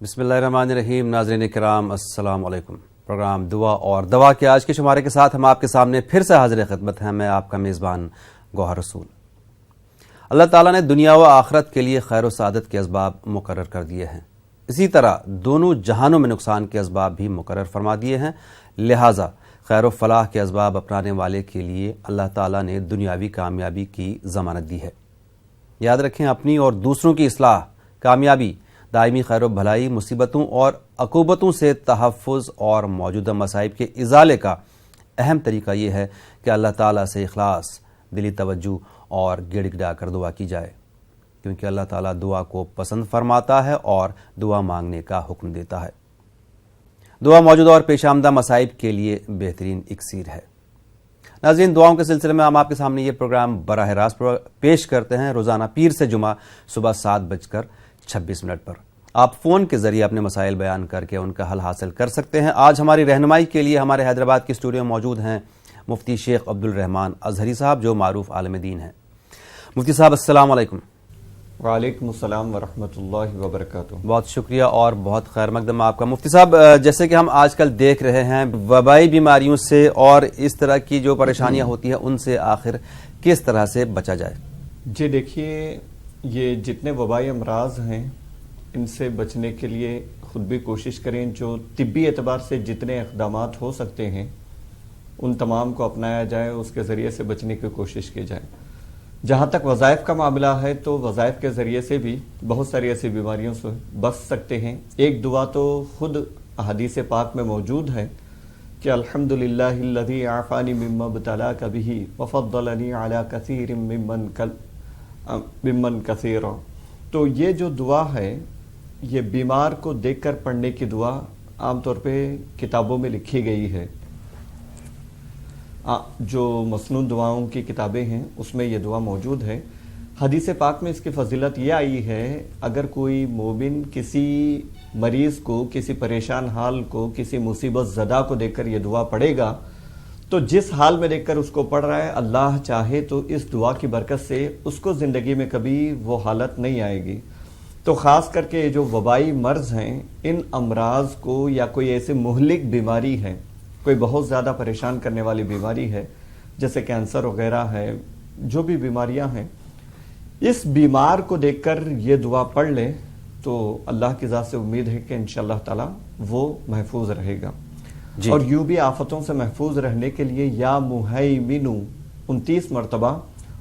بسم اللہ الرحمن الرحیم. ناظرین کرام السلام علیکم. پروگرام دعا اور دوا کے آج کے شمارے کے ساتھ ہم آپ کے سامنے پھر سے حاضر خدمت ہیں. میں آپ کا میزبان گوہر رسول. اللہ تعالیٰ نے دنیا و آخرت کے لیے خیر و سعادت کے اسباب مقرر کر دیے ہیں. اسی طرح دونوں جہانوں میں نقصان کے اسباب بھی مقرر فرما دیے ہیں. لہٰذا خیر و فلاح کے اسباب اپنانے والے کے لیے اللہ تعالیٰ نے دنیاوی کامیابی کی ضمانت دی ہے. یاد رکھیں، اپنی اور دوسروں کی اصلاح، کامیابی، دائمی خیر و بھلائی، مصیبتوں اور عقوبتوں سے تحفظ اور موجودہ مصائب کے ازالے کا اہم طریقہ یہ ہے کہ اللہ تعالیٰ سے اخلاص، دلی توجہ اور گڑ گڑا کر دعا کی جائے، کیونکہ اللہ تعالیٰ دعا کو پسند فرماتا ہے اور دعا مانگنے کا حکم دیتا ہے. دعا موجودہ اور پیش آمدہ مصائب کے لیے بہترین اکسیر ہے. ناظرین، دعاؤں کے سلسلے میں ہم آپ کے سامنے یہ پروگرام براہ راست پیش کرتے ہیں روزانہ پیر سے جمعہ صبح 7:26 پر. آپ فون کے ذریعے اپنے مسائل بیان کر کے ان کا حل حاصل کر سکتے ہیں. آج ہماری رہنمائی کے لیے ہمارے حیدرآباد کے اسٹوڈیو میں موجود ہیں مفتی شیخ عبدالرحمان اظہری صاحب، جو معروف عالم دین ہیں. مفتی صاحب السلام علیکم. وعلیکم السلام ورحمۃ اللہ وبرکاتہ. بہت شکریہ اور بہت خیر مقدم آپ کا. مفتی صاحب، جیسے کہ ہم آج کل دیکھ رہے ہیں وبائی بیماریوں سے اور اس طرح کی جو پریشانیاں ہوتی ہیں ان سے آخر کس طرح سے بچا جائے؟ جی دیکھیے، یہ جتنے وبائی امراض ہیں ان سے بچنے کے لیے خود بھی کوشش کریں. جو طبی اعتبار سے جتنے اقدامات ہو سکتے ہیں ان تمام کو اپنایا جائے، اس کے ذریعے سے بچنے کی کوشش کی جائے. جہاں تک وظائف کا معاملہ ہے تو وظائف کے ذریعے سے بھی بہت ساری ایسی بیماریوں سے بچ سکتے ہیں. ایک دعا تو خود احادیث پاک میں موجود ہے کہ الحمدللہ الذی عافانی مما ابتلاک بہ وفضلنی علی کثیر ممن کثیر. تو یہ جو دعا ہے یہ بیمار کو دیکھ کر پڑھنے کی دعا عام طور پہ کتابوں میں لکھی گئی ہے. جو مسنون دعاؤں کی کتابیں ہیں اس میں یہ دعا موجود ہے. حدیث پاک میں اس کی فضیلت یہ آئی ہے، اگر کوئی مومن کسی مریض کو، کسی پریشان حال کو، کسی مصیبت زدہ کو دیکھ کر یہ دعا پڑھے گا تو جس حال میں دیکھ کر اس کو پڑھ رہا ہے، اللہ چاہے تو اس دعا کی برکت سے اس کو زندگی میں کبھی وہ حالت نہیں آئے گی. تو خاص کر کے جو وبائی مرض ہیں ان امراض کو، یا کوئی ایسی مہلک بیماری ہے، کوئی بہت زیادہ پریشان کرنے والی بیماری ہے جیسے کینسر وغیرہ ہے، جو بھی بیماریاں ہیں، اس بیمار کو دیکھ کر یہ دعا پڑھ لے تو اللہ کی ذات سے امید ہے کہ انشاءاللہ تعالی وہ محفوظ رہے گا. جی. اور یوں بھی آفتوں سے محفوظ رہنے کے لیے یا مہیمن 29 مرتبہ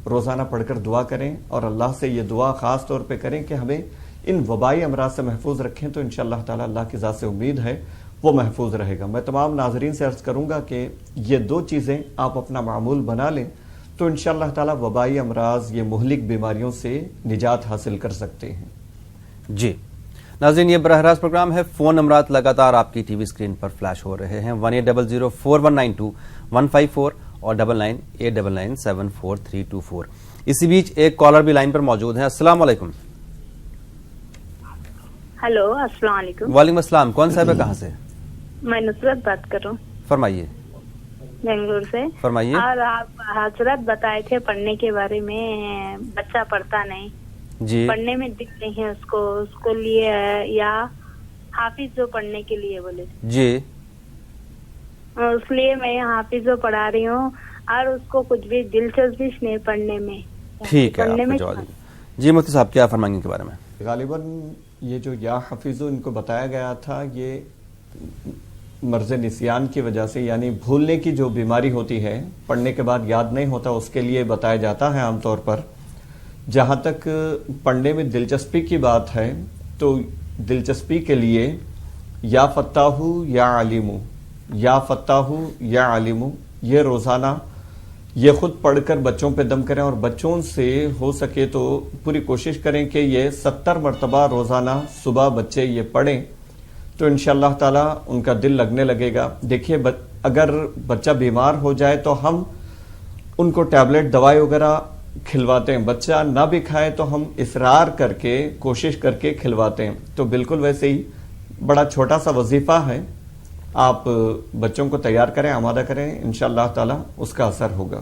روزانہ پڑھ کر دعا کریں، اور اللہ سے یہ دعا خاص طور پہ کریں کہ ہمیں ان وبائی امراض سے محفوظ رکھیں، تو انشاءاللہ تعالی اللہ کی ذات سے امید ہے وہ محفوظ رہے گا. میں تمام ناظرین سے عرض کروں گا کہ یہ دو چیزیں آپ اپنا معمول بنا لیں تو انشاءاللہ تعالی وبائی امراض، یہ مہلک بیماریوں سے نجات حاصل کر سکتے ہیں. جی ناظرین، یہ براہ راست پروگرام ہے. فون نمبرات لگاتار آپ کی ٹی وی اسکرین پر فلیش ہو رہے ہیں. 18004192 اور 9989974324. اسی بیچ ایک کالر بھی لائن پر موجود ہیں. السلام علیکم. ہلو، السلام علیکم. وعلیکم السلام. کون صاحب ہے، کہاں سے؟ میں نصرت بات کر رہا ہوں. فرمائیے. بنگلور سے. فرمائیے. اور آپ حضرت بتائے تھے پڑھنے کے بارے میں، بچہ پڑھتا نہیں، جی، پڑھنے میں دل نہیں ہے اس کو لیے یا حافظ جو پڑھنے کے لیے بولے تھے. جی، اس لیے میں حافظ جو پڑھا رہی ہوں اور اس کو کچھ بھی دلچسپی نہیں پڑھنے میں. ٹھیک ہے، آپ جواب دیں. جی مفتی صاحب، کیا فرمائیں گے کے بارے میں؟ غالباً یہ جو یا حفیظو ان کو بتایا گیا تھا، یہ مرض نسیان کی وجہ سے، یعنی بھولنے کی جو بیماری ہوتی ہے، پڑھنے کے بعد یاد نہیں ہوتا، اس کے لیے بتایا جاتا ہے عام طور پر. جہاں تک پڑھنے میں دلچسپی کی بات ہے تو دلچسپی کے لیے یا فتاح یا علیم، یا فتاح یا علیم، یہ روزانہ یہ خود پڑھ کر بچوں پہ دم کریں، اور بچوں سے ہو سکے تو پوری کوشش کریں کہ یہ 70 مرتبہ روزانہ صبح بچے یہ پڑھیں تو انشاءاللہ تعالی ان کا دل لگنے لگے گا. دیکھیے، اگر بچہ بیمار ہو جائے تو ہم ان کو ٹیبلٹ، دوائی وغیرہ کھلواتے ہیں. بچہ نہ بھی کھائے تو ہم اصرار کر کے، کوشش کر کے کھلواتے ہیں. تو بالکل ویسے ہی بڑا چھوٹا سا وظیفہ ہے، آپ بچوں کو تیار کریں، آمادہ کریں، انشاءاللہ تعالی اس کا اثر ہوگا.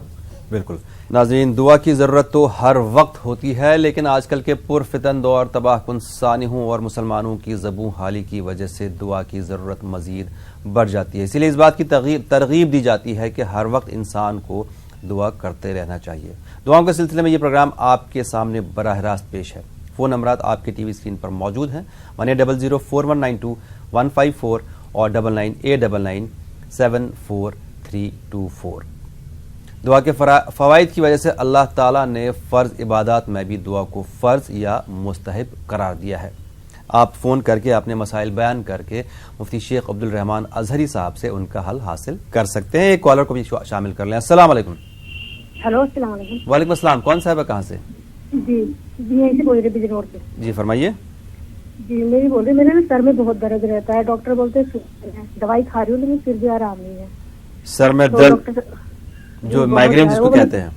بالکل ناظرین، دعا کی ضرورت تو ہر وقت ہوتی ہے، لیکن آج کل کے پرفتن دور تباہ کن سانحوں اور مسلمانوں کی زبوں حالی کی وجہ سے دعا کی ضرورت مزید بڑھ جاتی ہے۔ اسی لیے اس بات کی ترغیب دی جاتی ہے کہ ہر وقت انسان کو دعا کرتے رہنا چاہیے۔ دعاؤں کے سلسلے میں یہ پروگرام آپ کے سامنے براہ راست پیش ہے۔ فون نمبرات آپ کے ٹی وی اسکرین پر موجود ہیں، 18004192 اور 9989974324۔ دعا کے فوائد کی وجہ سے اللہ تعالیٰ نے فرض عبادات میں بھی دعا کو فرض یا مستحب قرار دیا ہے۔ آپ فون کر کے اپنے مسائل بیان کر کے مفتی شیخ عبدالرحمان اظہری صاحب سے ان کا حل حاصل کر سکتے ہیں۔ ایک کالر کو بھی شامل کر لیں۔ السلام علیکم۔ ہلو، السلام علیکم۔ وعلیکم السلام، کون صاحب ہے، کہاں سے؟ جی یہیں سے بول رہے بجلی روڈ سے۔ جی فرمائیے۔ جی میں بول رہی ہوں، میرے نا سر میں بہت درد رہتا ہے، ڈاکٹر بولتے ہیں دوائی کھا رہی ہوں لیکن پھر بھی آرام نہیں ہے۔ سر میں درد جو مائیگرین جس کو کہتے ہیں؟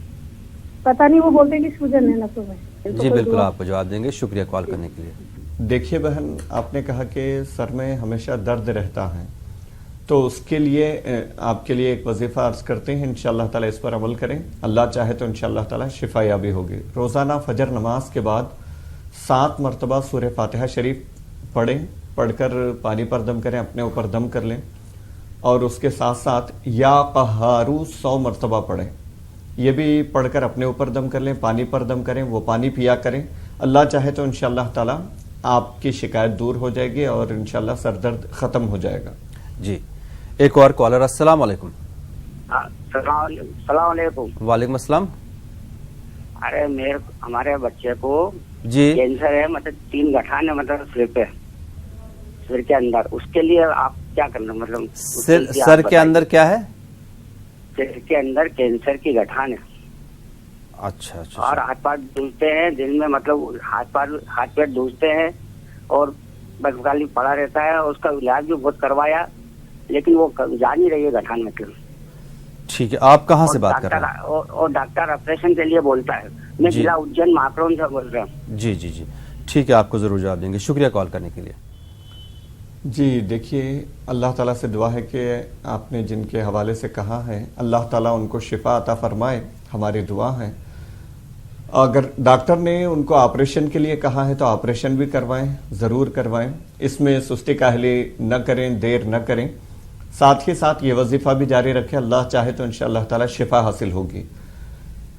پتہ نہیں، وہ بولتے ہیں کہ سوجن ہے نسوں میں۔ جی بالکل، آپ کو جواب دیں گے، شکریہ کال کرنے کے لیے۔ دیکھیے بہن، آپ نے کہا کہ سر میں ہمیشہ درد رہتا ہے، تو اس کے لیے آپ کے لیے ایک وظیفہ عرض کرتے ہیں، انشاءاللہ تعالی اس پر عمل کریں، اللہ چاہے تو انشاءاللہ تعالی شفا یابی ہوگی۔ روزانہ فجر نماز کے بعد 7 مرتبہ سورہ فاتحہ شریف پڑھیں، پڑھ کر پانی پر دم کریں، اپنے اوپر دم کر لیں، اور اس کے ساتھ ساتھ یا قہارو 100 مرتبہ پڑھیں۔ یہ بھی پڑھ کر اپنے اوپر دم کر لیں، پانی پر دم کریں، وہ پانی پیا کریں، اللہ چاہے تو انشاءاللہ تعالی آپ کی شکایت دور ہو جائے گی اور انشاءاللہ سر درد ختم ہو جائے گا۔ جی ایک اور کالر۔ السلام علیکم۔ السلام علیکم۔ وعلیکم السلام۔ ارے ہمارے بچے کو جی کینسر ہے، مطلب 3 گٹھان ہے، مطلب سر کے اندر، اس کے لیے آپ کیا کرنا؟ مطلب سر کے اندر کیا ہے؟ سر کے اندر کینسر کی گٹھان ہے۔ اچھا اچھا۔ اور ہاتھ پیر دھوتے ہیں دن میں، مطلب ہاتھ پیر دھوتے ہیں اور بس خالی پڑا رہتا ہے، اس کا علاج بھی بہت کروایا لیکن وہ جا نہیں رہی ہے گٹھان میں۔ ٹھیک ہے، آپ کہاں سے بات کر رہے ہیں؟ اور ڈاکٹر آپریشن کے لیے بولتا ہے۔ میں ضلع اجین مہاکرون سے بول رہا ہوں۔ جی جی جی ٹھیک ہے، آپ کو ضرور جواب دیں گے، شکریہ کال کرنے کے لیے۔ جی دیکھیے، اللہ تعالیٰ سے دعا ہے کہ آپ نے جن کے حوالے سے کہا ہے اللہ تعالیٰ ان کو شفا عطا فرمائے، ہماری دعا ہے۔ اگر ڈاکٹر نے ان کو آپریشن کے لیے کہا ہے تو آپریشن بھی کروائیں، ضرور کروائیں، اس میں سستی کاہلی نہ کریں، دیر نہ کریں، ساتھ ہی ساتھ یہ وظیفہ بھی جاری رکھیں، اللہ چاہے تو انشاءاللہ تعالی شفا حاصل ہوگی۔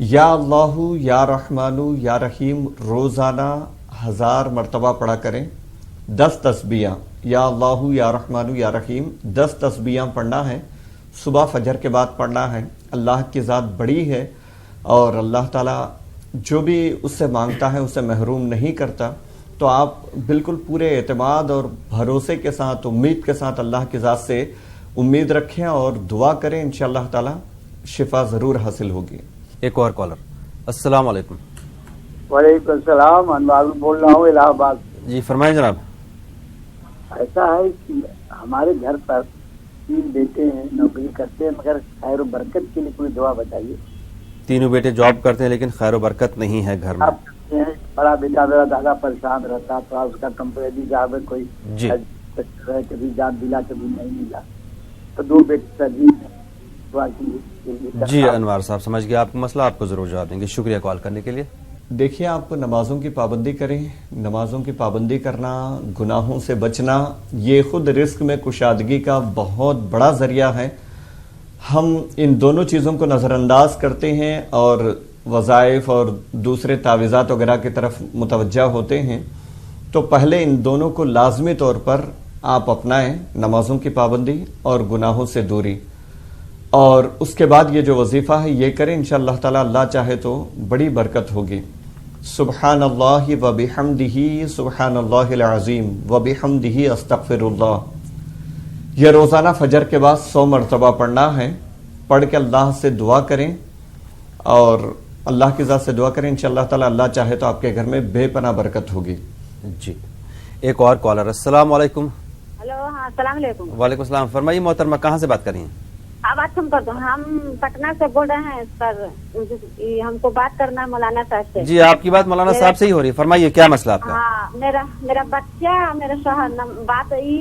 یا اللہ یا رحمان یا رحیم روزانہ 1000 مرتبہ پڑھا کریں، 10 تسبیحاں، یا اللہ یا رحمان یا رحیم 10 تسبیحاں پڑھنا ہے، صبح فجر کے بعد پڑھنا ہے۔ اللہ کی ذات بڑی ہے اور اللہ تعالیٰ جو بھی اس سے مانگتا ہے اسے محروم نہیں کرتا، تو آپ بالکل پورے اعتماد اور بھروسے کے ساتھ، امید کے ساتھ اللہ کی ذات سے امید رکھیں اور دعا کریں، انشاءاللہ تعالی شفا ضرور حاصل ہوگی۔ ایک اور کالر۔ السلام علیکم۔ وعلیکم السلام، انوار بول رہا ہوں الہ آباد۔ جی فرمائیں جناب۔ ایسا ہے کہ ہمارے گھر پر 3 بیٹے ہیں، نوکری کرتے ہیں، مگر خیر و برکت کے لیے کوئی دعا بتائیے۔ تینوں بیٹے جاب کرتے ہیں لیکن خیر و برکت نہیں ہے گھر میں۔ بڑا بیٹا میرا زیادہ پریشان رہتا، تو اس کا کمپنی جاب ہے، کوئی جی کبھی جاب دلا کبھی نہیں ملا، تو 2 بیٹے ترجیح دعا کیجیے۔ جی انوار صاحب سمجھ گیا آپ کا مسئلہ، آپ کو ضرور جواب دیں گے، شکریہ کال کرنے کے لیے۔ دیکھیے، آپ نمازوں کی پابندی کریں، نمازوں کی پابندی کرنا، گناہوں سے بچنا، یہ خود رزق میں کشادگی کا بہت بڑا ذریعہ ہے۔ ہم ان دونوں چیزوں کو نظر انداز کرتے ہیں اور وظائف اور دوسرے تعویذات وغیرہ کی طرف متوجہ ہوتے ہیں، تو پہلے ان دونوں کو لازمی طور پر آپ اپنائیں، نمازوں کی پابندی اور گناہوں سے دوری، اور اس کے بعد یہ جو وظیفہ ہے یہ کریں، انشاءاللہ تعالی اللہ چاہے تو بڑی برکت ہوگی۔ سبحان اللہ و بحمدہ، سبحان اللہ العظیم و بحمدہ استغفر اللہ، یہ روزانہ فجر کے بعد 100 مرتبہ پڑھنا ہے۔ پڑھ کے اللہ سے دعا کریں اور اللہ کی ذات سے دعا کریں، انشاءاللہ تعالی اللہ چاہے تو آپ کے گھر میں بے پناہ برکت ہوگی۔ جی ایک اور کالر۔ السلام علیکم۔ ہلو، ہاں السلام علیکم۔ وعلیکم السلام، فرمائیے محترمہ، کہاں سے بات کر رہی ہیں؟ بات ہم کر دو، ہم پٹنہ سے بول رہے ہیں سر، ہم کو بات کرنا ہے مولانا صاحب سے۔ جی آپ کی بات مولانا صاحب سے ہی ہو رہی ہے، فرمائیے کیا مسئلہ آپ کا؟ ہاں، میرا بچہ، میرا شوہر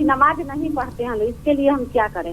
نماز نہیں پڑھتے ہیں، اس کے لیے ہم کیا کریں؟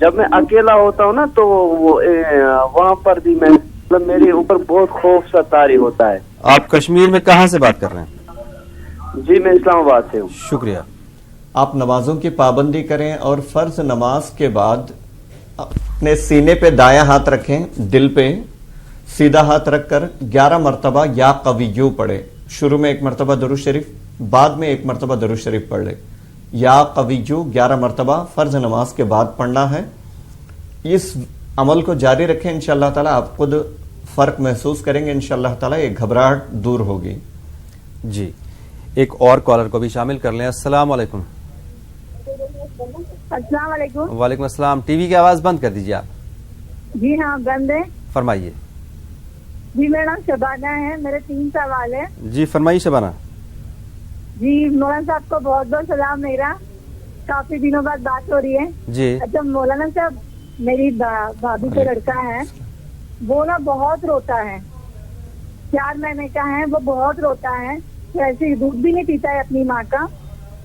جب میں اکیلا ہوتا ہوں نا تو وہاں پر بھی میں مطلب میرے اوپر بہت خوف سا طاری ہوتا ہے. آپ کشمیر میں کہاں سے بات کر رہے ہیں؟ جی میں اسلام آباد سے ہوں. شکریہ. آپ نمازوں کی پابندی کریں اور فرض نماز کے بعد اپنے سینے پہ دایاں ہاتھ رکھیں, دل پہ سیدھا ہاتھ رکھ کر 11 مرتبہ یا قویو پڑھے. شروع میں 1 مرتبہ درود شریف, بعد میں 1 مرتبہ درود شریف پڑھ لے. یا قویو 11 مرتبہ فرض نماز کے بعد پڑھنا ہے. اس عمل کو جاری رکھیں, انشاءاللہ تعالی آپ خود فرق محسوس کریں گے. انشاءاللہ تعالی یہ گھبراہٹ دور ہوگی. جی ایک اور کالر کو بھی شامل کر لیں. السلام علیکم. السلام علیکم. وعلیکم السلام. ٹی وی کی آواز بند کر دیجیے آپ. جی ہاں بند ہے. فرمائیے. جی میرا نام شبانہ ہے, میرے 3 سوال ہیں. جی فرمائیے شبانہ. جی مولانا صاحب کو بہت بہت سلام. میرا کافی دنوں بعد بات ہو رہی ہے. جی اچھا مولانا صاحب, میری بھابھی کا لڑکا ہے, وہ نا بہت روتا ہے, 4 مہینے کا ہے, وہ بہت روتا ہے. تو ایسے دودھ بھی نہیں پیتا ہے اپنی ماں کا,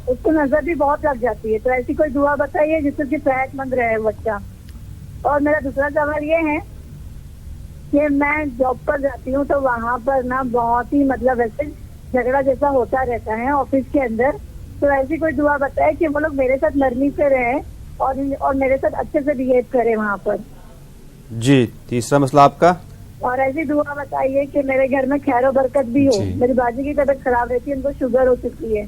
اس کو نظر بھی بہت لگ جاتی ہے. تو ایسی کوئی دعا بتائیے جس سے کہ صحت مند رہے بچہ. اور میرا دوسرا سوال یہ ہے کہ میں جاب پر جاتی ہوں تو وہاں پر نا بہت ہی مطلب ایسے جھگڑا جیسا ہوتا رہتا ہے آفس کے اندر. تو ایسی کوئی دعا بتائے کہ وہ لوگ میرے ساتھ نرمی سے رہے اور میرے ساتھ اچھے سے بہیو کرے وہاں پر. جی تیسرا مسئلہ آپ کا. اور ایسی دعا بتائیے کہ میرے گھر میں خیر و برکت بھی ہو. جی. میری باجی کی طبیعت خراب رہتی ہے, ان کو شوگر ہو چکی ہے.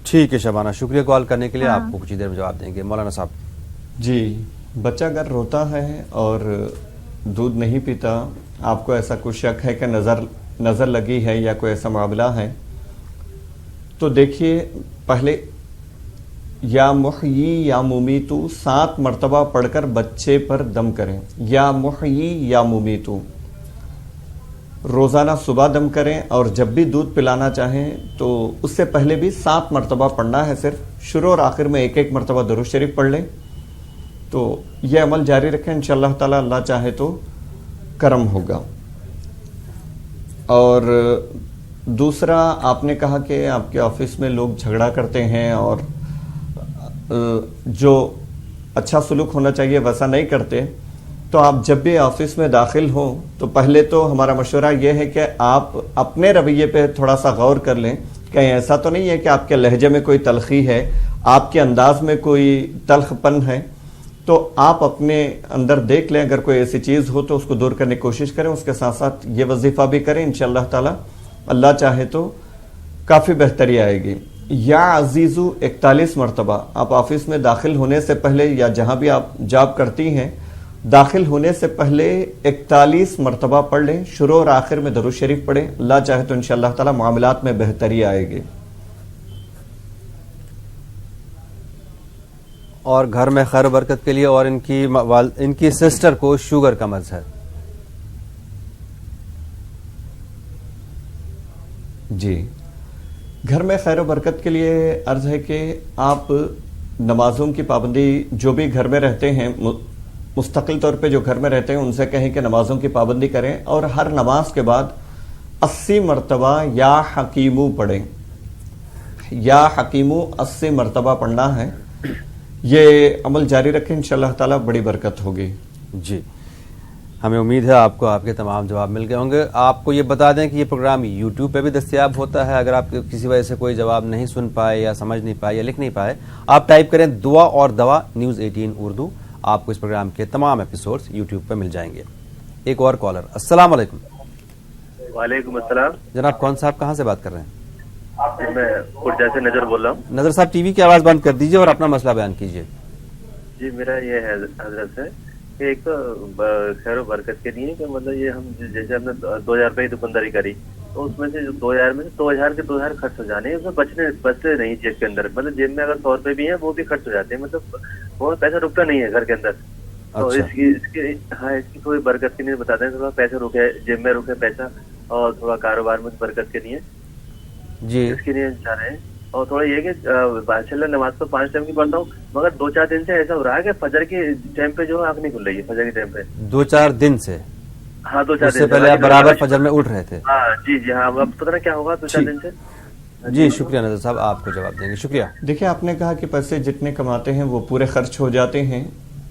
ٹھیک ہے شبانہ, شکریہ کال کرنے کے لیے. آپ کو کچھ دیر میں جواب دیں گے. مولانا صاحب. جی بچہ اگر روتا ہے اور دودھ نہیں پیتا, آپ کو ایسا کچھ شک ہے کہ نظر لگی ہے یا کوئی ایسا معاملہ ہے, تو دیکھیے پہلے یا محیی یا ممیتو 7 مرتبہ پڑھ کر بچے پر دم کریں. یا محیی یا ممیتو روزانہ صبح دم کریں, اور جب بھی دودھ پلانا چاہیں تو اس سے پہلے بھی 7 مرتبہ پڑھنا ہے. صرف شروع اور آخر میں 1 مرتبہ درود شریف پڑھ لیں. تو یہ عمل جاری رکھیں, انشاءاللہ تعالی اللہ چاہے تو کرم ہوگا. اور دوسرا آپ نے کہا کہ آپ کے آفس میں لوگ جھگڑا کرتے ہیں اور جو اچھا سلوک ہونا چاہیے ویسا نہیں کرتے. تو آپ جب بھی آفس میں داخل ہوں تو پہلے تو ہمارا مشورہ یہ ہے کہ آپ اپنے رویے پہ تھوڑا سا غور کر لیں. کہیں ایسا تو نہیں ہے کہ آپ کے لہجے میں کوئی تلخی ہے, آپ کے انداز میں کوئی تلخ پن ہے. تو آپ اپنے اندر دیکھ لیں, اگر کوئی ایسی چیز ہو تو اس کو دور کرنے کی کوشش کریں. اس کے ساتھ ساتھ یہ وظیفہ بھی کریں, انشاءاللہ تعالی اللہ چاہے تو کافی بہتری آئے گی. یا عزیزو 41 مرتبہ آپ آفس میں داخل ہونے سے پہلے یا جہاں بھی آپ جاب کرتی ہیں داخل ہونے سے پہلے 41 مرتبہ پڑھ لیں. شروع اور آخر میں درود شریف پڑھیں. اللہ چاہے تو انشاءاللہ تعالی معاملات میں بہتری آئے گی. اور گھر میں خیر و برکت کے لیے, اور ان کی سسٹر کو شوگر کا مرض ہے. جی گھر میں خیر و برکت کے لیے عرض ہے کہ آپ نمازوں کی پابندی, جو بھی گھر میں رہتے ہیں مستقل طور پہ جو گھر میں رہتے ہیں ان سے کہیں کہ نمازوں کی پابندی کریں, اور ہر نماز کے بعد 80 مرتبہ یا حکیمو پڑھیں. یا حکیمو 80 مرتبہ پڑھنا ہے. یہ عمل جاری رکھیں, انشاءاللہ تعالی بڑی برکت ہوگی. جی ہمیں امید ہے آپ کو آپ کے تمام جواب مل گئے ہوں گے. آپ کو یہ بتا دیں کہ یہ پروگرام یوٹیوب پہ بھی دستیاب ہوتا ہے. اگر آپ کسی وجہ سے کوئی جواب نہیں سن پائے یا سمجھ نہیں پائے یا لکھ نہیں پائے, آپ ٹائپ کریں دعا اور دوا نیوز 18 اردو. آپ کو اس پروگرام کے تمام ایپیسوڈز یوٹیوب پہ مل جائیں گے. ایک اور کالر. السلام علیکم. وعلیکم السلام. جناب کون صاحب کہاں سے بات کر رہے ہیں؟ میں خرجہ سے نظر بول رہا ہوں. نظر صاحب ٹی وی کی آواز بند کر دیجیے اور اپنا مسئلہ بیان کیجیے. جی میرا یہ ہے حضرت ہے کہ ایک تو خیر و برکت کے لیے کہ مطلب یہ ہم جیسے ہم نے 2000 روپے کی دکانداری کری تو اس میں سے 2000 میں 2000 کے 2000 خرچ ہو جانے ہیں, اس میں بچتے نہیں جیب کے اندر. مطلب جیب میں اگر 100 روپے بھی ہیں وہ بھی خرچ ہو جاتے ہیں. مطلب بہت پیسہ رکتا نہیں ہے گھر کے اندر. تو اس کی تھوڑی برکت کے لیے بتا دیں, تھوڑا پیسے رکے جیب میں رکے پیسہ, اور تھوڑا کاروبار میں برکت کے لیے جی اس کے لیے چاہ رہے ہیں. اور تھوڑا یہ کہ ماشاءاللہ نماز تو 5 ٹائم کی پڑھتا ہوں, مگر 2-4 دن سے ایسا ہو رہا ہے کہ فجر کے ٹائم پہ جو آنکھ نہیں کھل رہی ہے. فجر کے ٹائم پہ 2-4 دن سے, ہاں 2-4 دن سے پہلے آپ برابر فجر میں اٹھ رہے تھے. ہاں جی ہاں, اب پتہ نہیں کیا ہوگا 2-4 دن سے. جی شکریہ نظر صاحب, آپ کو جواب دیں گے. شکریہ. دیکھیں آپ نے کہا کہ پیسے جتنے کماتے ہیں وہ پورے خرچ ہو جاتے ہیں.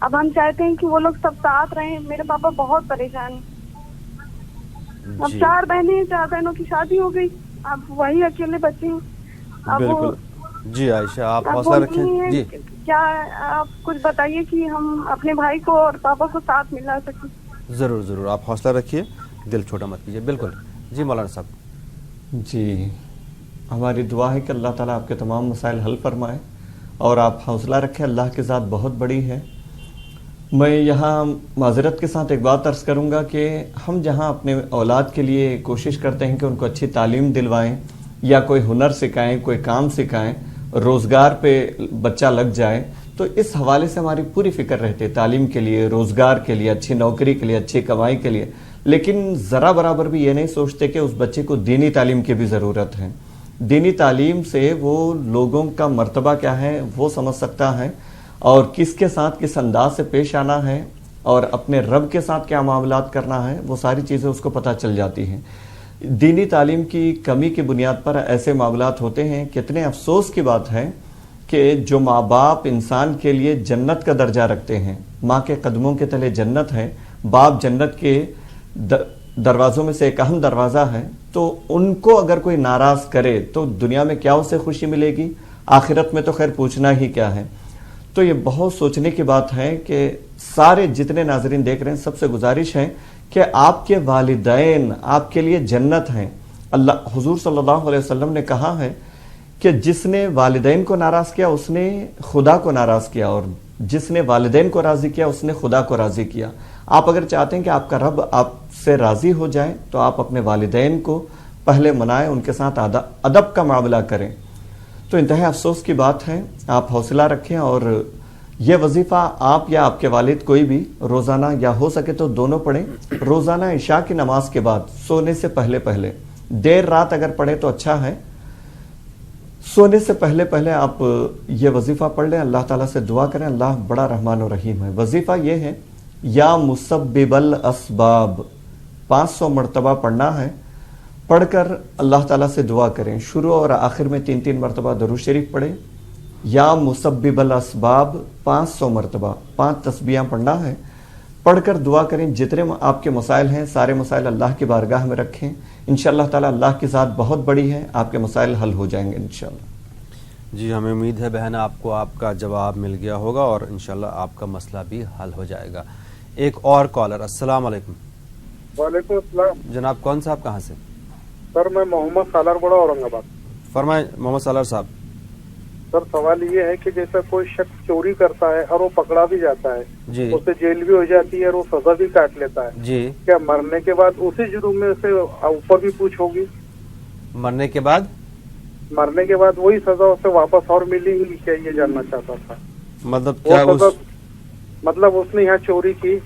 اب ہم چاہتے ہیں کہ وہ لوگ سب ساتھ رہیں. میرے پاپا بہت پریشان ہیں. اب 4 بہنیں ہیں, 4 بہنوں کی شادی ہو گئی, اب وہی اکیلے بچے ہیں. اب بالکل. جی عائشہ آپ حوصلہ رکھیں. جی کیا آپ کچھ بتائیے کہ ہم اپنے بھائی کو اور پاپا کو ساتھ ملا سکیں. ضرور ضرور, آپ حوصلہ رکھیے, دل چھوٹا مت کیجیے. بالکل. جی مولانا صاحب. جی ہماری دعا ہے کہ اللہ تعالیٰ آپ کے تمام مسائل حل فرمائے اور آپ حوصلہ رکھیں. اللہ کی ذات بہت بڑی ہے. میں یہاں معذرت کے ساتھ ایک بات عرض کروں گا کہ ہم جہاں اپنے اولاد کے لیے کوشش کرتے ہیں کہ ان کو اچھی تعلیم دلوائیں یا کوئی ہنر سکھائیں, کوئی کام سکھائیں, روزگار پہ بچہ لگ جائے, تو اس حوالے سے ہماری پوری فکر رہتی ہے تعلیم کے لیے, روزگار کے لیے, اچھی نوکری کے لیے, اچھی کمائی کے لیے. لیکن ذرا برابر بھی یہ نہیں سوچتے کہ اس بچے کو دینی تعلیم کی بھی ضرورت ہے. دینی تعلیم سے وہ لوگوں کا مرتبہ کیا ہے وہ سمجھ سکتا ہے, اور کس کے ساتھ کس انداز سے پیش آنا ہے اور اپنے رب کے ساتھ کیا معاملات کرنا ہے, وہ ساری چیزیں اس کو پتہ چل جاتی ہیں. دینی تعلیم کی کمی کی بنیاد پر ایسے معاملات ہوتے ہیں. کتنے افسوس کی بات ہے کہ جو ماں باپ انسان کے لیے جنت کا درجہ رکھتے ہیں, ماں کے قدموں کے تلے جنت ہے, باپ جنت کے دروازوں میں سے ایک اہم دروازہ ہے, تو ان کو اگر کوئی ناراض کرے تو دنیا میں کیا اسے خوشی ملے گی, آخرت میں تو خیر پوچھنا ہی کیا ہے. تو یہ بہت سوچنے کی بات ہے کہ سارے جتنے ناظرین دیکھ رہے ہیں سب سے گزارش ہے کہ آپ کے والدین آپ کے لیے جنت ہیں. اللہ حضور صلی اللہ علیہ وسلم نے کہا ہے کہ جس نے والدین کو ناراض کیا اس نے خدا کو ناراض کیا, اور جس نے والدین کو راضی کیا اس نے خدا کو راضی کیا. آپ اگر چاہتے ہیں کہ آپ کا رب آپ سے راضی ہو جائے تو آپ اپنے والدین کو پہلے منائیں, ان کے ساتھ ادب کا معاملہ کریں. تو انتہائی افسوس کی بات ہے. آپ حوصلہ رکھیں اور یہ وظیفہ آپ یا آپ کے والد کوئی بھی روزانہ یا ہو سکے تو دونوں پڑھیں. روزانہ عشاء کی نماز کے بعد سونے سے پہلے دیر رات اگر پڑھیں تو اچھا ہے, سونے سے پہلے آپ یہ وظیفہ پڑھ لیں. اللہ تعالیٰ سے دعا کریں, اللہ بڑا رحمان و رحیم ہے. وظیفہ یہ ہے یا مسبب الاسباب 500 مرتبہ پڑھنا ہے. پڑھ کر اللہ تعالیٰ سے دعا کریں. شروع اور آخر میں 3 مرتبہ درود شریف پڑھیں. یا مسبب الاسباب 500 مرتبہ 5 تسبیحاں پڑھنا ہے. پڑھ کر دعا کریں. جتنے آپ کے مسائل ہیں سارے مسائل اللہ کی بارگاہ میں رکھیں. انشاءاللہ تعالیٰ اللہ کی ذات بہت بڑی ہے, آپ کے مسائل حل ہو جائیں گے انشاءاللہ. جی ہمیں امید ہے بہن آپ کو آپ کا جواب مل گیا ہوگا اور انشاءاللہ آپ کا مسئلہ بھی حل ہو جائے گا. ایک اور کالر. السلام علیکم. وعلیکم السلام. جناب کون صاحب کہاں سے؟ سر میں محمد سالار بڑا اورنگ آباد. فرمائیں محمد سالار صاحب. سر سوال یہ ہے کہ جیسا کوئی شخص چوری کرتا ہے اور وہ پکڑا بھی جاتا ہے, جی اسے جیل بھی ہو جاتی ہے اور وہ سزا بھی کاٹ لیتا ہے, جی کیا مرنے کے بعد اسی جرم میں سے اوپر بھی پوچھ ہوگی؟ مرنے کے بعد وہی سزا اسے واپس اور ملی ہی کیا, یہ جاننا چاہتا تھا. مطلب کیا مطلب اس نے یہاں چوری کی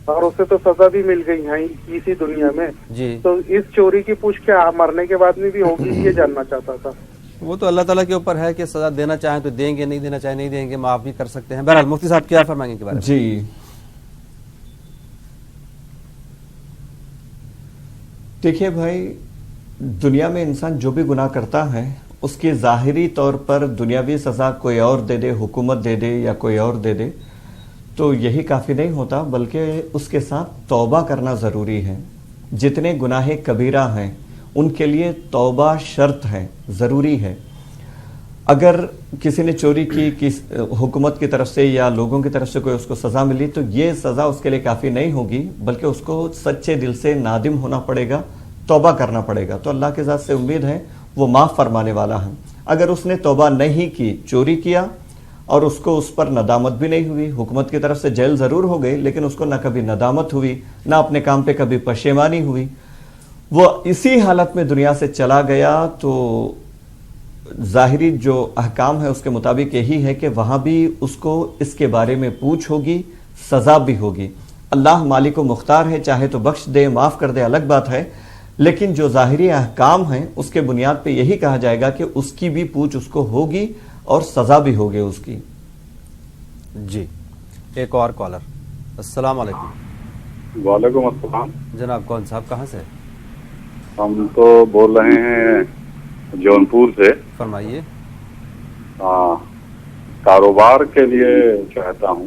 اور اسے تو سزا بھی مل گئی یہاں اسی دنیا میں, جی تو اس چوری کی پوچھ کیا مرنے کے بعد میں بھی ہوگی, یہ جاننا چاہتا تھا. وہ تو اللہ تعالیٰ کے اوپر ہے کہ سزا دینا چاہیں تو دیں گے, نہیں دینا چاہیں نہیں دیں گے, معاف بھی کر سکتے ہیں. بہرحال مفتی صاحب کیا فرمائیں گے کے بارے میں؟ جی دیکھیے بھائی, دنیا میں انسان جو بھی گناہ کرتا ہے اس کی ظاہری طور پر دنیاوی سزا کوئی اور دے دے, حکومت دے دے یا کوئی اور دے دے, تو یہی کافی نہیں ہوتا, بلکہ اس کے ساتھ توبہ کرنا ضروری ہے. جتنے گناہ کبیرہ ہیں ان کے لیے توبہ شرط ہے, ضروری ہے. اگر کسی نے چوری کی حکومت کی طرف سے یا لوگوں کی طرف سے کوئی اس کو سزا ملی تو یہ سزا اس کے لیے کافی نہیں ہوگی, بلکہ اس کو سچے دل سے نادم ہونا پڑے گا, توبہ کرنا پڑے گا. تو اللہ کے ذات سے امید ہے وہ معاف فرمانے والا ہے. اگر اس نے توبہ نہیں کی, چوری کیا اور اس کو اس پر ندامت بھی نہیں ہوئی, حکومت کی طرف سے جیل ضرور ہو گئی لیکن اس کو نہ کبھی ندامت ہوئی, نہ اپنے کام پہ کبھی پشیمانی ہوئی, وہ اسی حالت میں دنیا سے چلا گیا, تو ظاہری جو احکام ہے اس کے مطابق یہی ہے کہ وہاں بھی اس کو اس کے بارے میں پوچھ ہوگی, سزا بھی ہوگی. اللہ مالک و مختار ہے, چاہے تو بخش دے, معاف کر دے, الگ بات ہے, لیکن جو ظاہری احکام ہیں اس کے بنیاد پہ یہی کہا جائے گا کہ اس کی بھی پوچھ اس کو ہوگی اور سزا بھی ہوگی اس کی. جی ایک اور کالر. السلام علیکم. وعلیکم السلام. جناب کون صاحب کہاں سے؟ ہم تو بول رہے ہیں جونپور سے. فرمائیے. کاروبار کے لیے چاہتا ہوں.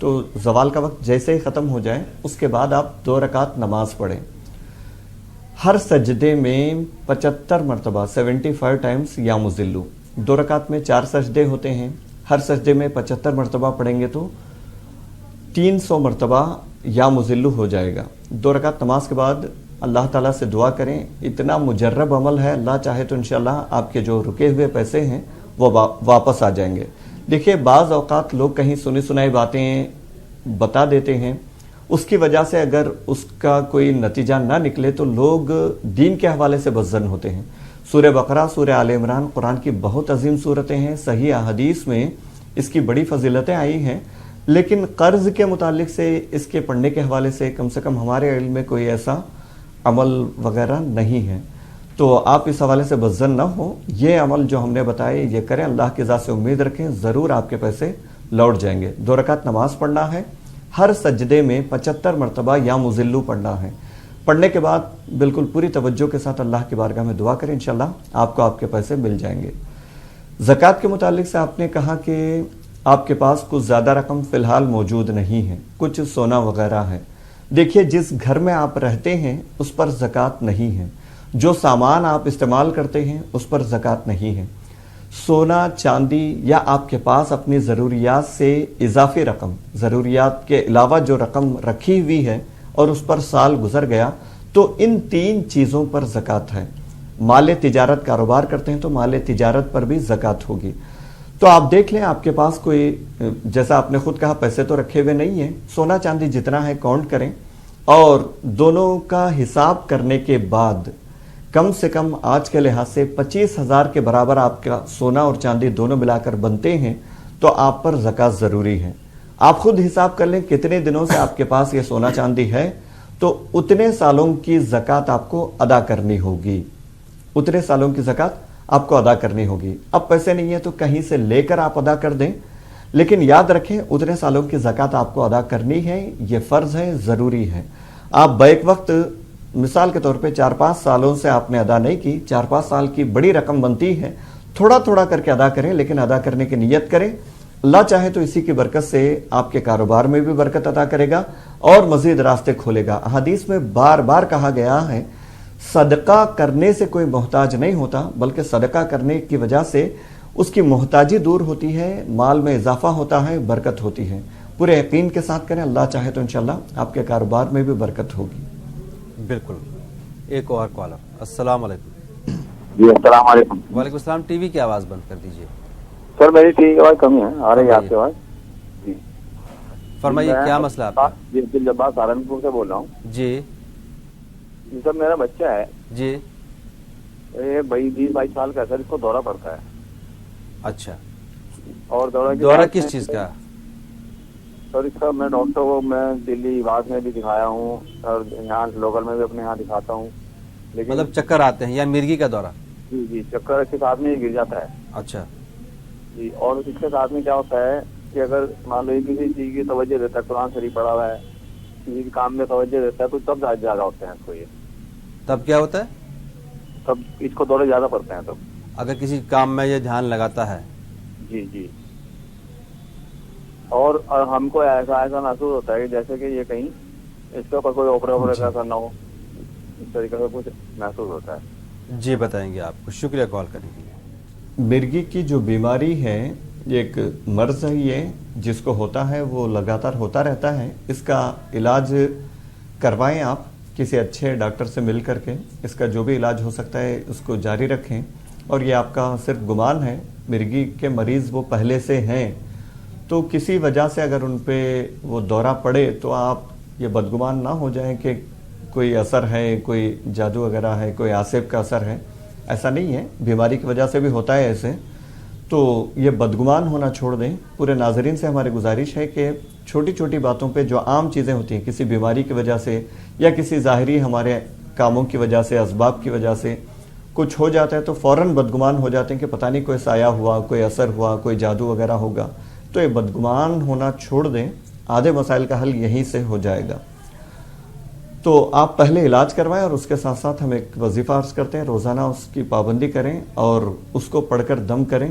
تو زوال کا وقت جیسے ہی ختم ہو جائے اس کے بعد آپ 2 رکعت نماز پڑھیں. ہر سجدے میں 75 مرتبہ 75 ٹائمز یا مزلو. 2 رکعت میں 4 سجدے ہوتے ہیں. ہر سجدے میں 75 مرتبہ پڑھیں گے تو 300 مرتبہ یا مزلو ہو جائے گا. 2 رکعت نماز کے بعد اللہ تعالیٰ سے دعا کریں. اتنا مجرب عمل ہے, اللہ چاہے تو انشاءاللہ آپ کے جو رکے ہوئے پیسے ہیں وہ واپس آ جائیں گے. دیکھیے بعض اوقات لوگ کہیں سنی سنائی باتیں بتا دیتے ہیں, اس کی وجہ سے اگر اس کا کوئی نتیجہ نہ نکلے تو لوگ دین کے حوالے سے بدظن ہوتے ہیں. سورہ بقرہ, سورہ آل عمران قرآن کی بہت عظیم صورتیں ہیں, صحیح احادیث میں اس کی بڑی فضیلتیں آئی ہیں, لیکن قرض کے متعلق سے اس کے پڑھنے کے حوالے سے کم ہمارے علم میں کوئی ایسا عمل وغیرہ نہیں ہے. تو آپ اس حوالے سے بدظن نہ ہو, یہ عمل جو ہم نے بتائے یہ کریں, اللہ کی ذات سے امید رکھیں, ضرور آپ کے پیسے لوٹ جائیں گے. 2 رکعت نماز پڑھنا ہے, ہر سجدے میں 75 مرتبہ یا مزلو پڑھنا ہے. پڑھنے کے بعد بالکل پوری توجہ کے ساتھ اللہ کی بارگاہ میں دعا کریں, انشاءاللہ آپ کو آپ کے پیسے مل جائیں گے. زکوٰۃ کے متعلق سے آپ نے کہا کہ آپ کے پاس کچھ زیادہ رقم فی الحال موجود نہیں ہے, کچھ سونا وغیرہ ہے. دیکھیے جس گھر میں آپ رہتے ہیں اس پر زکوٰۃ نہیں ہے, جو سامان آپ استعمال کرتے ہیں اس پر زکوٰۃ نہیں ہے. سونا چاندی یا آپ کے پاس اپنی ضروریات سے اضافی رقم, ضروریات کے علاوہ جو رقم رکھی ہوئی ہے اور اس پر سال گزر گیا, تو ان 3 چیزوں پر زکوٰۃ ہے. مال تجارت کاروبار کرتے ہیں تو مال تجارت پر بھی زکوٰۃ ہوگی. تو آپ دیکھ لیں آپ کے پاس کوئی, جیسا آپ نے خود کہا پیسے تو رکھے ہوئے نہیں ہیں, سونا چاندی جتنا ہے کاؤنٹ کریں اور دونوں کا حساب کرنے کے بعد کم سے کم آج کے لحاظ سے 25,000 کے برابر آپ کا سونا اور چاندی دونوں ملا کر بنتے ہیں, تو آپ پر زکوٰۃ ضروری ہے. آپ خود حساب کر لیں کتنے دنوں سے آپ کے پاس یہ سونا چاندی ہے, تو اتنے سالوں کی زکوٰۃ آپ کو ادا کرنی ہوگی, اتنے سالوں کی زکوٰۃ آپ کو ادا کرنی ہوگی. اب پیسے نہیں ہیں تو کہیں سے لے کر آپ ادا کر دیں, لیکن یاد رکھیں اتنے سالوں کی زکوٰۃ آپ کو ادا کرنی ہے, یہ فرض ہے, ضروری ہے. آپ بیک وقت مثال کے طور پہ 4-5 سالوں سے آپ نے ادا نہیں کی, 4-5 سال کی بڑی رقم بنتی ہے, تھوڑا تھوڑا کر کے ادا کریں, لیکن ادا کرنے کی نیت کریں. اللہ چاہے تو اسی کی برکت سے آپ کے کاروبار میں بھی برکت عطا کرے گا اور مزید راستے کھولے گا. حدیث میں بار بار کہا گیا ہے صدقہ کرنے سے کوئی محتاج نہیں ہوتا, بلکہ صدقہ کرنے کی وجہ سے اس کی محتاجی دور ہوتی ہے, مال میں اضافہ ہوتا ہے, برکت ہوتی ہے. پورے یقین کے ساتھ کریں, اللہ چاہے تو انشاءاللہ آپ کے کاروبار میں بھی برکت ہوگی. بالکل. ایک اور کالر. السلام علیکم. جی السلام علیکم. وعلیکم السلام. ٹی وی کی آواز بند کر دیجیے. سر میری ٹی وی کی آواز کمی ہے, آ رہی ہے آپ کی آواز؟ جی فرمائیے کیا مسئلہ آپ کا؟ جی عبد الجبار سہارنپور سے بول رہا ہوں. جی سر میرا بچہ ہے, جی یہ 20-22 سال کا ہے سر, اس کو دورہ پڑتا ہے. اچھا, اور دورہ کس چیز کا؟ سر اس کا میں ڈاکٹر کو میں دلی واس میں بھی دکھایا ہوں اور یہاں لوکل میں بھی اپنے یہاں دکھاتا ہوں, لیکن مطلب چکر آتے ہیں یا مرگی کا دورہ؟ جی چکر کے ساتھ میں گر جاتا ہے. اچھا جی, اور اس کے ساتھ میں کیا ہوتا ہے کہ اگر مان لو کسی چیز کی توجہ دیتا ہے, قرآن شریف پڑھا ہوا ہے, کسی کام میں توجہ دیتا ہے, تو تب زیادہ ہوتے ہیں اس کو. یہ تب کیا ہوتا ہے؟ تب اس کو دورے زیادہ پڑتے ہیں. تب اگر کسی کام میں یہ دھیان لگاتا ہے. جی جی, اور ہم کو ایسا محسوس ہوتا ہے کہ جیسے کہ یہ کہیں اس کے اوپر کوئی اوپر ایسا نہ ہو, اس طریقے سے کچھ محسوس ہوتا ہے. جی بتائیں گے آپ کو, شکریہ کال کرنے کے لیے. مرگی کی جو بیماری ہے یہ ایک مرض ہے, یہ جس کو ہوتا ہے وہ لگاتار ہوتا رہتا ہے. اس کا علاج کروائیں آپ کسی اچھے ڈاکٹر سے مل کر کے, اس کا جو بھی علاج ہو سکتا ہے اس کو جاری رکھیں. اور یہ آپ کا صرف گمان ہے, مرگی کے مریض وہ پہلے سے ہیں, تو کسی وجہ سے اگر ان پہ وہ دورہ پڑے تو آپ یہ بدگمان نہ ہو جائیں کہ کوئی اثر ہے, کوئی جادو وغیرہ ہے, کوئی آصف کا اثر ہے. ایسا نہیں ہے, بیماری کی وجہ سے بھی ہوتا ہے ایسے. تو یہ بدگمان ہونا چھوڑ دیں. پورے ناظرین سے ہماری گزارش ہے کہ چھوٹی چھوٹی باتوں پہ جو عام چیزیں ہوتی ہیں, کسی بیماری کی وجہ سے یا کسی ظاہری ہمارے کاموں کی وجہ سے, اسباب کی وجہ سے کچھ ہو جاتا ہے تو فوراً بدگمان ہو جاتے ہیں کہ پتہ نہیں کوئی سایہ ہوا, کوئی اثر ہوا, کوئی جادو وغیرہ ہوگا. تو یہ بدگمان ہونا چھوڑ دیں, آدھے مسائل کا حل یہیں سے ہو جائے گا. تو آپ پہلے علاج کروائیں اور اس کے ساتھ ساتھ ہم ایک وظیفہ عرض کرتے ہیں, روزانہ اس کی پابندی کریں اور اس کو پڑھ کر دم کریں.